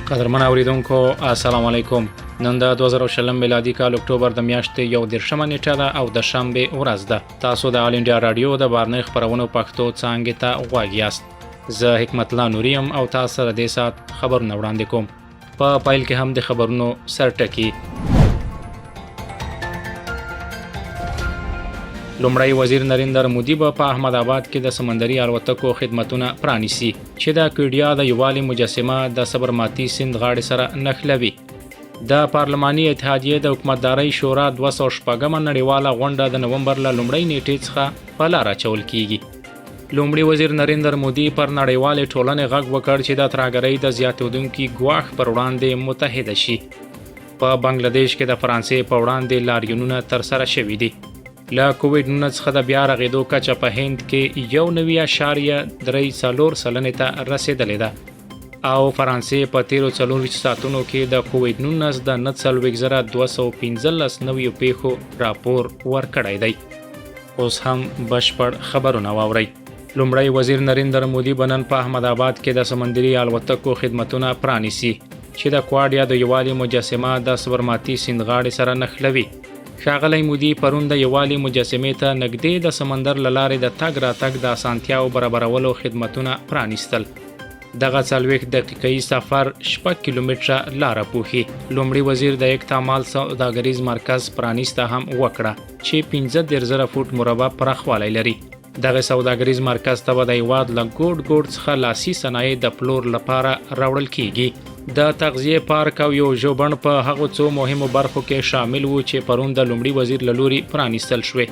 قدرمن اوریدونکو السلام علیکم. نن د 2020 میلادي کال اکتوبر د میاشتې 11 نیټه ده او د شنبه ورځ ده. تاسو د آل انډیا رادیو د بارنې خبرونو پښتو څانګې ته غوږ یاست. زه حکمت الله نوریم او تاسو سره د سات خبرونه وړاندې کوم. په پایل کې هم د خبرونو سرټکی. لومړی وزیر نریندر مودي په احمد آباد کې د سمندري الوتکو خدمتونه پرانیسي چې د کوډیا د یووالي مجسمه د صبرماتي سیند غاړې سره نښلوي. د پارلماني اتحادیې د حکومتدارۍ شورا 206 نړیواله غونډه د نومبر له لومړۍ نیټې څخه په لار اچول کیږي. لومړی وزیر نریندر مودي پر نړیوالې ټولنې غږ وکړ چې د ترهګرۍ د زیاتېدونکي ګواښ پر وړاندې متحده شي. په بنگلاديش کې د فرانسې په وړاندې لاریونونه ترسره شوي دي. له کووډ-19 څخه د بیا رغېدو کچه په هند کې 1.34 سلنې ته رسېدلې ده او فرانسې په 13 ساعتونو کې د کووډ-19 د 9,215 نویو پیښو راپور ورکړی دی. اوس هم بشپړ خبرونه واورئ. لومړی وزیر نریندر مودي بنن په احمد آباد کې د سمندري الوتکو خدمتونه پرانیسي چې د کوډیا د یووالي مجسمه د صبرماتي سیند غاړې سره نښلوي. ښاغلی مودي پرون د یووالي مجسمې ته نږدې د سمندر له لارې د تګ راتګ د اسانتیاو برابرولو خدمتونه پرانیستل. دغه 40 دقیقې سفر 6 کیلومتره لاره پوښي. لومړي وزیر د اکتامال سوداګریز مرکز پرانیسته هم وکړه چې 15,000 فوټ مربع پراخوالی لري. دغه سوداګریز مرکز ته به د هیواد له ګوټ څخه لاسي صنایع د پلور لپاره راوړل کیږي. د تغذیه پارک او یو ژوبڼ په هغو څو مهمو برخو کې شامل وو چې پرون د لومړي وزیر له لوري پرانیستل شوې.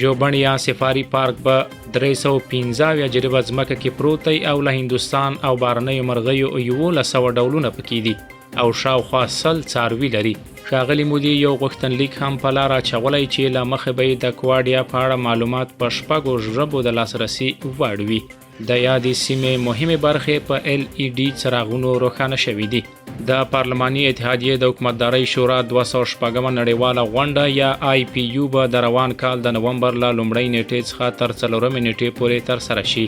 ژوبڼ یا سفاري پارک به 315 جریبه ځمکه کې پروت دی او له هندوستان او بهرنیو مرغیو 1100 ډولونه پکې دي او شاوخوا 100 څاروي لري. ښاغلي مودي یو غوښتنلیک هم په لاره اچولی چې له مخې به د کوډیا په اړه معلومات په 6 ژبو د لاسرسي وړ وي. د یادې سیمې مهمې برخې په LED څراغونو روښانه شوي دي. د پارلماني اتحادیې د حکومتدارۍ شورا 206 نړیواله غونډه یا IPU به د روان کال د نومبر له لومړۍ نیټې څخه تر 4 نیټې پورې ترسره شي.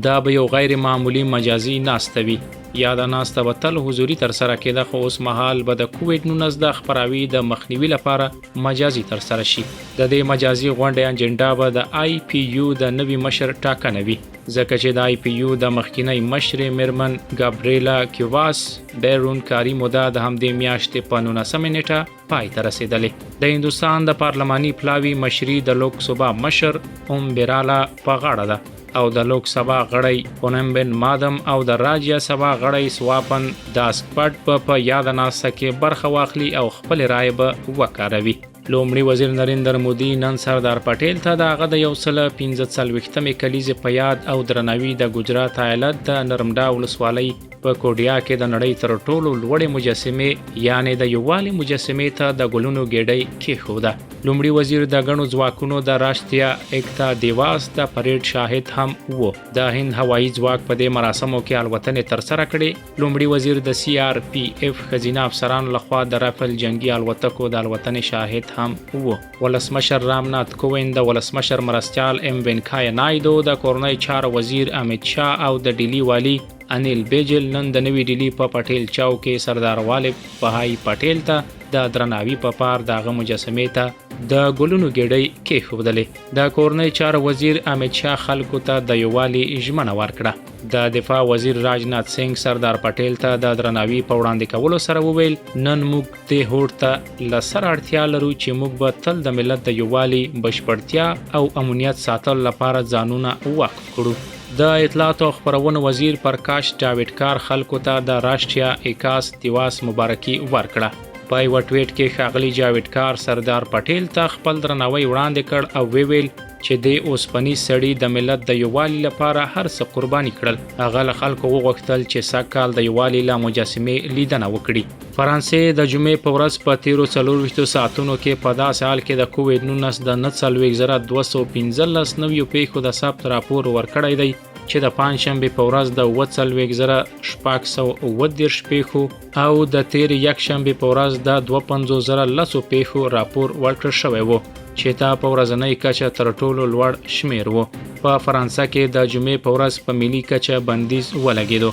دا به یو غیر معمولی مجازي ناسته وي. یا د ناسته به تل حضوري ترسره کېده خو اوس مهال به د کووډ-19 د خپراوي د مخنیوي لپاره مجازي ترسره شي. د دې مجازي غونډې اجنډا به د IPU د نوي مشر ټاکنه وي ځکه چې د IPU د مخکینی مشر میرمن ګابریلا کیواس بیرون کاري موده د همدې میاشتې په 19 نیټه پای ته رسېدلې. د هندوستان د پارلماني پلاوي مشري د لوک سبا مشر اوم بیرالا په غاړه ده او د لوک سبا غړی پونمبن مادم او د راجیا سبا غړی سواپن داسپټ په یاد ناسته کې برخه واخلي او خپل رائے به وکاروي. لومړي وزیر نریندر مودي نن سردار پټیل ته د هغه د 145 کلیزې په یاد او درناوي د ګجرات ایالت د نرمډا ولسوالۍ په کوډیا کې د نړۍ تر ټولو لوړې مجسمې یعنی د یووالي مجسمې ته د ګلونو ګېډۍ کېښوده. لومړي وزیر د ګڼو ځواکونو د راشتیا ایکتا دیواس د پریډ شاهد هم وو. د هند هوایي ځواک په دې مراسمو کې الوتنې ترسره کړې. لومړي وزیر د CRPF ښځینه افسرانو لخوا د رافل جنگي الوتکو د الوتنې شاهد هم وو. ولسمشر رامنات کوویند د ولسمشر مرستیال وینکایا نایدو د کورنۍ چارو وزیر امیت شاه او د ډیلی والی انیل بیجل نن د نوي ډیلی په پټیل چاو کې سردار والد بهائی پټیل ته د درناوي په پار دغه مجسمې ته د ګلونو ګېډۍ کېښودلې. د کورنۍ چارو وزیر امیت شاه خلکو ته د یووالي ژمنه ورکړه. د دفاع وزیر راجنات سنگ سردار پټیل ته د درناوي په وړاندې کولو سره وویل نن موږ دې هوډ ته له سره اړتیا لرو چې موږ به تل د ملت د یووالي بشپړتیا او امنیت ساتلو لپاره ځانونه وقف کړو. د اطلاعات او خبرونو وزیر پرکاش جاوډکار خلکو ته د راشټریا ایکاس دیواس مبارکي ورکړه. په یو ټویټ کې ښاغلي جاوډکار سردار پټیل ته خپل درناوی وړاندې کړ او ویل چې د اوسپني سړي د ملت د یووالي لپاره هر څه قرباني کړل. هغه له خلکو وغوښتل چې سږکال د یووالي له مجسمې لیدنه وکړي. فرانسې د جمعې په ورځ په 13 ساعتونو کې په داسې حال کې د کووډ-19 د 9,215 نویو پیښو د ثبت راپور ورکړی دی چې د پنجشنبې په ورځ د 4,630 پیښو او د تیر یکشنبې په ورځ د 52,010 پیښو راپور ورکړل شوی و چې دا په ورځنۍ کچه تر ټولو لوړ شمیر و. په فرانسه کې د جمعې په ورځ په ملي کچه بندیز ولګېدو.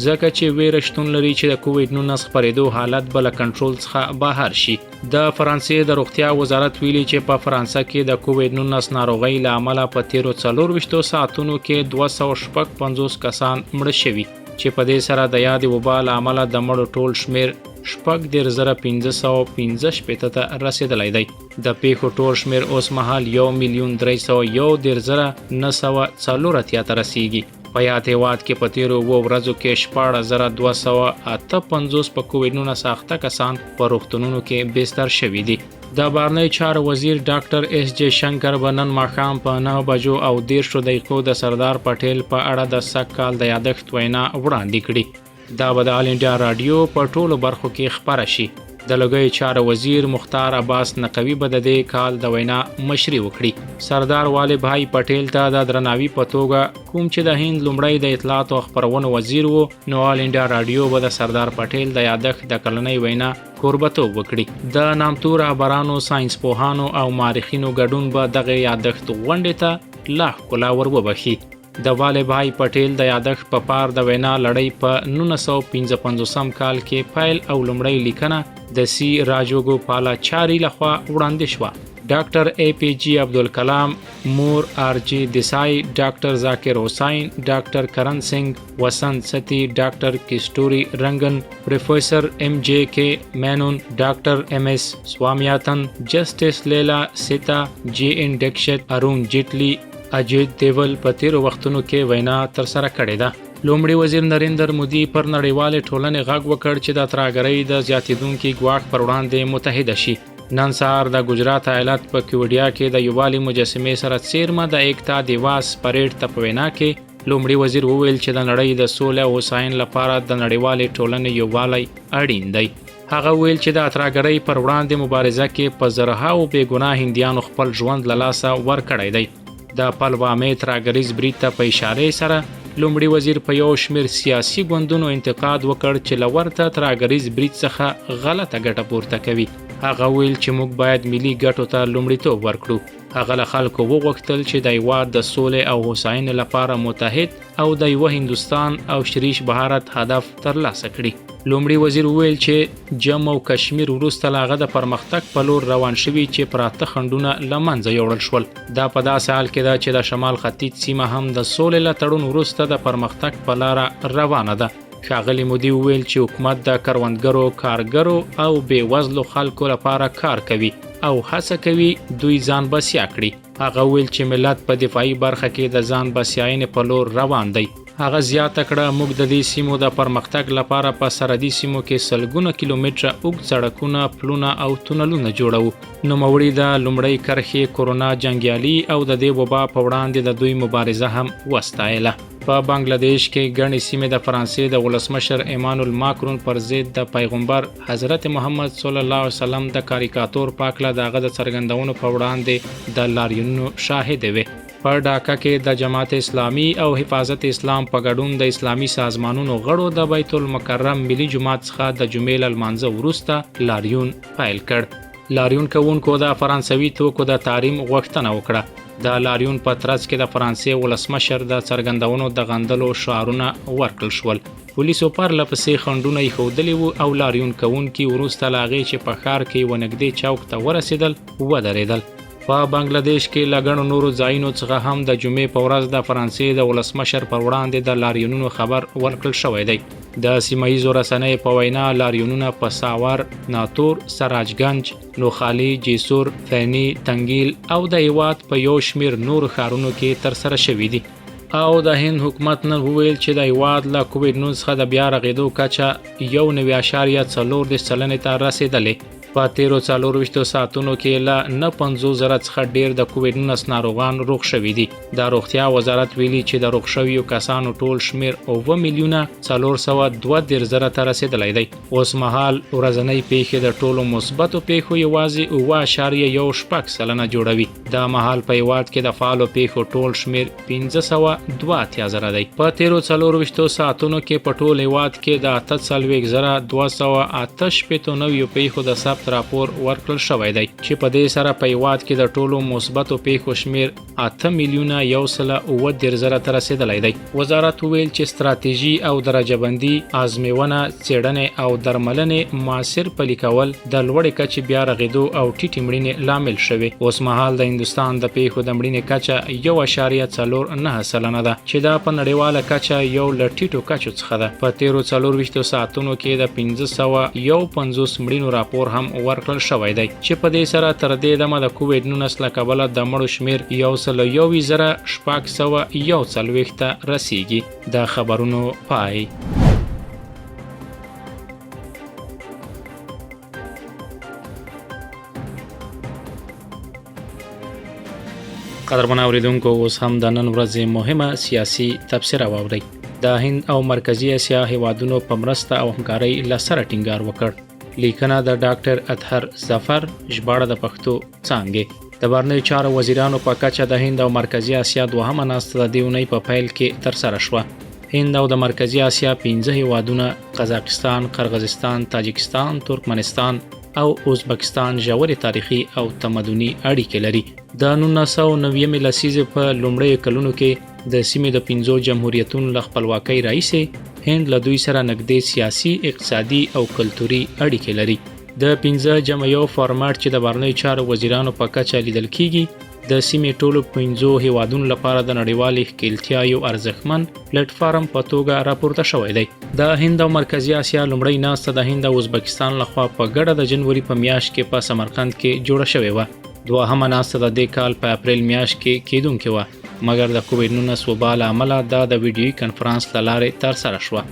ځکه چې ویره شتون لري چې د کووډ 19 خپرېدو حالت بل کنټرول څخه بهر شي. د فرانسې د روغتیا وزارت ویلي چې په فرانسه کې د کووډ 19 ناروغۍ له امله په تیرو 24 ساعتونو کې 250 کسان مړه شوي چې په دې سره د یادې وبا له امله د مړو ټول شمیر 15,515 ته رسیدلی دی. د پیښو ټول شمیر اوس مهال 1,301,904 ته رسیږي. په یاد هیواد کې په تیرو 2 ورځو کې 14,258 په کووډ 19 اخته کسان په روغتونونو کې بستر شوي دي. د بهرنیو چارو وزیر ډاکټر اس جے شنکر به نن ماښام په 9 بجو او 13 دقیقو د سردار پټیل په اړه د سږ کال د یادښت وینا وړاندې کړي. دا به د آل انډیا رادیو په ټولو برخو کې خپره شي. د لوګیو چارو وزیر مختار عباس نقوي به د دې کال د وینا مشري وکړي. سردار والي بھائی پټیل ته د درناوي په توګه کوم چې د هند لومړی د اطلاعات او خپرونو وزیر وو، نو آل انډیا رادیو به د سردار پټیل د یادښت د کلنۍ وینا کوربتوب وکړي. د نامتو رهبرانو، ساينس پوهانو او مورخینو ګډون به دغه یادښت غونډې ته لا ښکلا ور وبخي. د والي بھائی پټیل د یادښت په پار د وینا لړۍ په 1955 کال کې پیل او لومړی لیکنه د سی راجوګوپالاچاري لخوا وړاندې شوه. ډاکټر اے پی جی عبدالکلام، مور آر جی دیسائی، ډاکټر ذاکر حسین، ډاکټر کرن سنگھ، وسنت ستی، ډاکټر کیسټوري رنگن، پروفیسر ایم جے کے مینون، ډاکټر ایم ایس سوامیاتن، جسټس لیلا سیتا، جی ان ډیکشت، ارون جیټلی، اجیت دیول په تیرو وختونو کې وینا ترسره کړې ده. لومړي وزیر نریندر مودي پر نړیوالې ټولنې غږ وکړ چې د ترهګرۍ د زیاتېدونکي ګواښ پر وړاندې متحده شي. نن سهار د ګجرات ایالت په کیوډیا کې د یووالي مجسمې سره څیرمه د ایکتا دیواس پریډ ته په وینا کې لومړي وزیر وویل چې د نړۍ د سولې او هوساینې لپاره د نړیوالې ټولنې یووالی اړین دی. هغه ویل چې د ترهګرۍ پر وړاندې مبارزه کې په زرهاو بې ګناه هندیانو خپل ژوند له لاسه ورکړی دی. د پلوامې ترهګریز برید ته په اشاره سره لومړي وزیر په یو شمیر سیاسي ګوندونو انتقاد وکړ چې له ورته ترهګریز برید څخه غلطه ګټه پورته کوي. هغه ویل چې موږ باید ملي ګټو ته لومړیتوب ورکړو. هغه له خلکو وغوښتل چې د هیواد د سولې او هوساینې لپاره متحد او د یوه هندوستان او شریش بهارت هدف ترلاسه کړي. لومړي وزیر وویل چې جمع او کشمیر وروسته له هغه د پرمختګ په لور روان شوي چې پراته خنډونه له منځه یوړل شول. دا په داسې حال کې ده چې د شمال ختیځ سیمه هم د سولې له تړون وروسته د پرمختګ په لاره روانه ده. ښاغلي مودي وویل چې حکومت د کروندګرو، کارګرو او بېوزلو خلکو لپاره کار کوي او هڅه کوي دوی ځان بسیا کړي. هغه ویل چې ملت په دفاعي برخه کې د ځان بسیاینې په لور روان دی. هغه زیاته کړه موږ د دې سیمو د پرمختګ لپاره په سرحدي سیمو کې سلګونه کیلومتره اوږد سړکونه، پلونه او تونلونه جوړو. نوموړي د لومړۍ کرښې کورونا جنګیالي او د دې وبا په وړاندې د دوی مبارزه هم وستایله. په بنگلاديش کې ګڼې سیمې د فرانسې د ولسمشر ایمانوئل ماکرون پر ضد د پیغمبر حضرت محمد صلی الله علیه وسلم د کاریکاتور پاکله د هغه د څرګندونو په وړاندې د لاریونونو شاهد وي. په ډاکا کې د جماعت اسلامي او حفاظت اسلام په ګډون د اسلامي سازمانونو غړو د بیت المکرم ملي جومات څخه د جمعې له لمانځه وروسته لاریون پیل کړ. لاریون کوونکو د فرانسوي توکو د تحریم غوښتنه وکړه. د لاریون په ترڅ کې د فرانسې ولسمشر د څرګندونو د غندلو شعارونه ورکړل شول. پولیسو پرله پسې خنډونه ایښودلي وو او لاریون کوونکي وروسته له هغې چې په ښار کې ونږدې چوک ته ورسېدل ودرېدل. په بنگلاديش کې له ګڼو نورو ځایونو څخه هم د جمعې په ورځ د فرانسې د ولسمشر پر وړاندې د لاریونونو خبر ورکړل شوی دی. د سیمه ییزو رسنیو په وینا لاریونونه په ساور، ناتور، سراجګنج، نوخالي، جیسور، فیني، تنګیل او د هیواد په یو شمیر نورو ښارونو کې ترسره شوي دي. او د هند حکومت نن وویل چې د هیواد له کووډ 19 څخه د بیا رغېدو کچه 1.4% ته رسېدلې. په تیرو 24 ساعتونو کې له 50,000 څخه ډیر د کووډ 19 ناروغان روغ شوي دي. د روغتیا وزارت ویلي چې د روغ شویو کسانو ټول شمیر 9,432,000 ته رسېدلی دی. اوس مهال ورځنۍ پیښې د ټولو مثبتو پیښو یوازې 9.6% جوړوي. دا مهال په هیواد کې د فعالو پیښو ټول شمیر 502,000 دی. په تیرو 24 ساعتونو کې په ټول هیواد کې د 48,288 پیښو د ثبت وخت راپور ورکړل شوی دی چې په دې سره په هیواد کې د ټولو مثبتو پیښو شمیر 8,130,000 ته رسیدلی دی. وزارت وویل چې ستراتیژي او درجه بندي، آزموینه، څېړنې او درملنې موثر پلي کول د لوړې کچې بیا رغېدو او ټیټې مړینې لامل شوي. اوس مهال د هندوستان د پیښو د مړینې کچه 1.49 سلنه ده چې دا په نړیواله کچه یو له ټیټو کچو څخه ده. په تیرو 24 ساعتونو کې د 551 مړینو راپور هم ورکړل شوی دی چې په دې سره تر دې دمه د کووډ-19 له کبله د مړو شمیر 101,641 ته رسیږي. د خبرونو پای. قدرمن اوریدونکو، اوس هم د نن ورځې مهمه سیاسي تبصره واورئ. د هند او مرکزی اسیا هیوادونو په مرسته او همکارۍ له سره ټینګار وکړ. لیکنه د ډاکټر اطهر ظفر، ژباړه د پښتو څانګې. د بهرنیو چارو وزیرانو په کچه د هند او مرکزی اسیا دوهمه ناسته د دې اونۍ په پیل کې ترسره شوه. هند او د مرکزی اسیا 15 هیوادونه قزاقستان، قرغیزستان، تاجکستان، ترکمنستان او ازبکستان ژورې تاریخي او تمدني اړیکې لري. د 1990 لسیزې په لومړیو کلونو کې د سیمې د 5 جمهوریتونو له خپلواکۍ راهیسې هند له دوی سره نږدې سیاسي، اقتصادي او کلتوري اړیکې لري. د 15+1 فارمټ چې د بهرنیو چارو وزیرانو په کچه لیدل کیږي د سیمې ټولو 5 هیوادونو لپاره د نړیوالې ښکیلتیا یو ارزښتمن پلیټفارم په توګه راپورته شوی دی. د هند او مرکزی اسیا لومړی ناسته د هند او ازبکستان لخوا په ګډه د جنوري په میاشت کې په سمرقند کې جوړه شوې وه. دوهمه ناسته د دې کال په اپریل میاشت کې کېدونکې وه، مګر د کووډ-19 وبا له امله دا د ویډیوي کنفرانس له لارې ترسره شوه.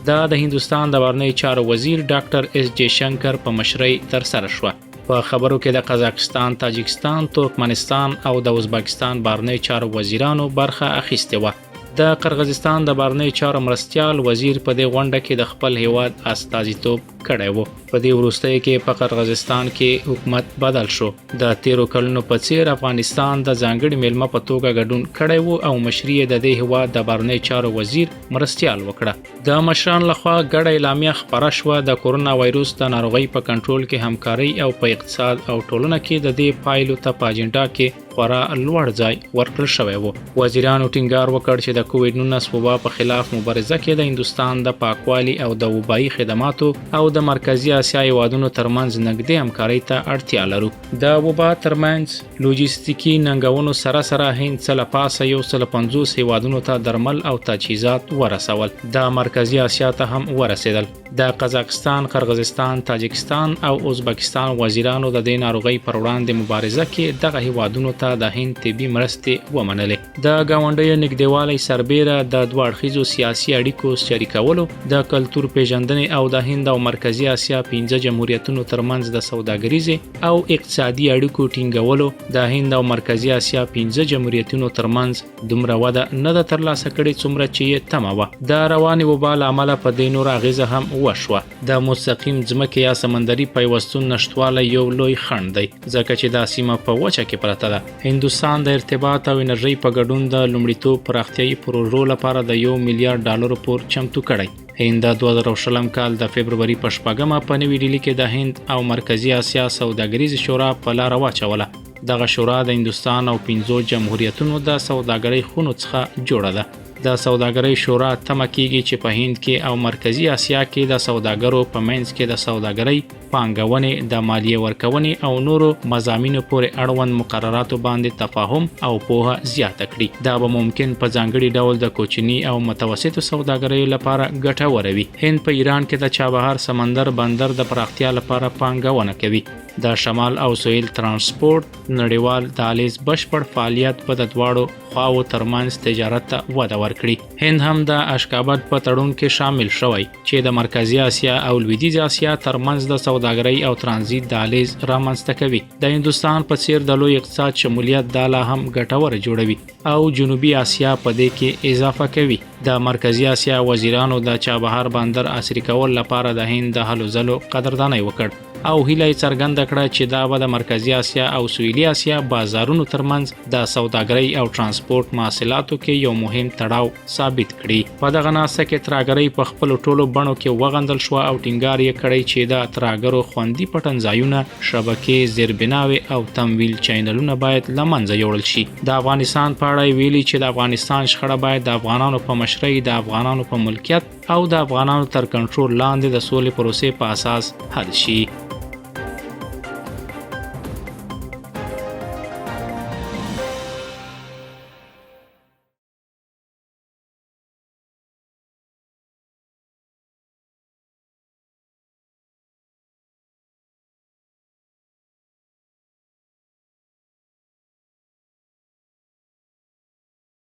دا د هندوستان د بهرنیو چارو وزیر ډاکټر اس جے شنکر په مشرۍ ترسره شوه. په خبرو کې د قزاقستان، تاجکستان، ترکمنستان او د ازبکستان بهرنیو چارو وزیرانو برخه اخیستې وه. د قرغیزستان د بهرنیو چارو مرستیال وزیر په دې غونډه کې د خپل هیواد استازیتوب کړی و. په دې وروستیو کې په قرغیزستان کې حکومت بدل شو. د تیرو کلونو په څیر افغانستان د ځانګړي میلمه په توګه ګډون کړی و او مشري د دې هیواد د بهرنیو چارو وزیر مرستیال وکړه. د مشران لخوا ګډه اعلامیه خپره شوه د کورونا وایروس د ناروغۍ په کنټرول کې همکاري او په اقتصاد او ټولنه کې د دې پایلو ته په اجنډا کې خورا لوړ ځای ورکړل شوی و. وزیرانو ټینګار وکړ چې د کووډ-19 وبا په خلاف مبارزه کې د هندوستان د پاکوالي او د وبایي خدماتو او د مرکزی اسیا هیوادونو ترمنځ نږدې همکارۍ ته اړتیا لرو. د وبا ترمنځ لوجستیکي ننګونو سره سره هند څه له پاسه 150 هیوادونو ته درمل او تجهیزات ورسول. د مرکزی اسیا ته هم ورسېدل. د قزاقستان، قرغیزستان، تاجکستان او ازبکستان وزیرانو د دې ناروغۍ پر وړاندې مبارزه کې دغه هیوادونو ته د هند طبي مرستې ومنلې. د ګاونډیو نږدېوالی سربیره د دوه اړخیزو سیاسي اړیکو شریکولو، د کلتور پیژندنې او د هند او مرکزی اسیا 15 جمهوریتونو ترمنځ د سوداګریزې او اقتصادي اړیکو ټینګولو د هند او مرکزی اسیا 15 جمهوریتونو ترمنځ دومره وده نه ده ترلاسه کړې څومره چې یې تمه وه. د روانې وبا له امله په دې نور اغیزه هم وشوه. د مستقیم ځمکې یا سمندري پیوستون نشتوالی یو لوی خنډ دی ځکه چې دا سیمه په وچه کې پرته ده. هندوستان د ارتباط او انرژۍ په ګډون د لومړیتوب پراختیایي پروژو لپاره د $1 میلیارډ پور چمتو کړی. هند د 2020 کال د فبروري په 4مه په نوې ډیلي کې د هند او مرکزی اسیا سوداګریزې شورا په لاره واچوله. دغه شورا د هندوستان او 15 جمهوریتونو د سوداګرۍ خونو څخه جوړه ده. د سوداګرۍ شورا تمه کیږي چې په هند کې او مرکزی اسیا کې د سوداګرو په منځ کې د سوداګرۍ، پانګونې، د مالیې ورکونې او نورو مضامینو پورې اړوند مقرراتو باندې تفاهم او پوهه زیاته کړي. دا به ممکن په ځانګړي ډول د کوچني او متوسطو سوداګریو لپاره ګټوره وي. هند په ایران کې د چابهار سمندر بندر د پراختیا لپاره پانګونه کوي. د شمال او سویل ترانسپورت نړیوال دهلیز بشپړ فعالیت په د دواړو خواو ترمنځ تجارت ته وده ورکړي. هند هم د اشکاباد په تړون کې شامل شوی چې د مرکزی اسیا او لویدیځ اسیا ترمنځ د سوداګرۍ او ترانزیت دهلیز رامنځته کوي. د هندوستان په څیر د لوی اقتصاد شمولیت دا لا هم ګټوره جوړوي او جنوبي اسیا په دې کې اضافه کوي. د مرکزی اسیا وزیرانو د چابهار بندر عصري کول لپاره د هند د هلو ځلو قدرداني وکړ او هیله یې څرګنده کړه چې دا به د مرکزی اسیا او سویلي اسیا بازارونو ترمنځ د سوداګرۍ او ترانسپورت محصولاتو کې یو مهم تړاو ثابت کړي. په دغه ناسته کې ترهګرۍ په خپل ټولو بڼو کې وغندل شو او ټینګار یې کړی چې د ترهګرو خوندي پټنځایونه، شبکې، زیربناوې او تمویل چینلونه باید له منځه یوړل شي. د افغانستان په اړه ویلي چې د افغانستان شخړه باید د افغانانو په مشرۍ، د افغانانو په ملکیت او د افغانانو تر کنټرول لاندې د سولې پروسې په اساس حل شي.